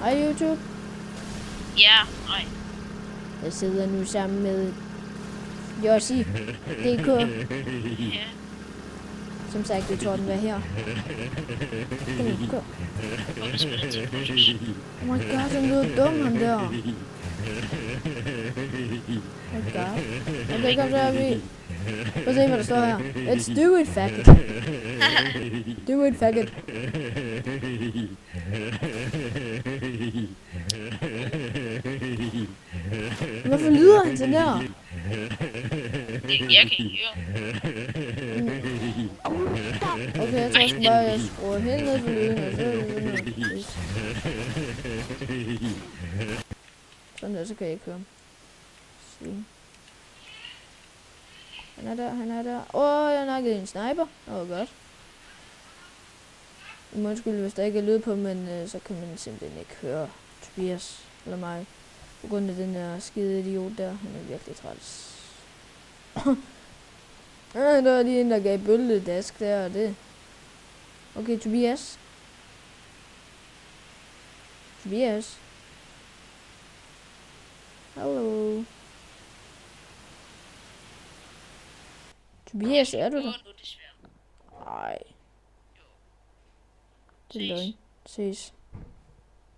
Hej YouTube. Ja, nej. Jeg sidder nu sammen med Jossi DK. Ja. Som sagt, det tror den var her. Kom nu, gå. Hvorfor spiller til kursus? Oh my god, han lyder dum, ham der. Oh my god. Okay, kom så er vi. Prøv at se, hvad der står her. Let's do it, faggot. Do it, faggot. Hvorfor lyder han sådan der? Jeg kan ikke høre. Okay, jeg tror sgu bare, jeg skruer helt ned for lyden, og så er det sådan noget. Sådan der, så kan jeg ikke høre ham. Svin. Han er der, han er der. Åh, jeg nakkede en sniper. Det var godt. Undskyld, hvis der ikke er lyd på, men så kan man simpelthen ikke høre Tobias eller mig. På grund af den der skide idiot der. Han er virkelig træls. Der var lige en, der gav bølledask der og det. Okay, Tobias. Tobias. Hallo. Tobias, er du der? Nej. Det er løgn. Ses.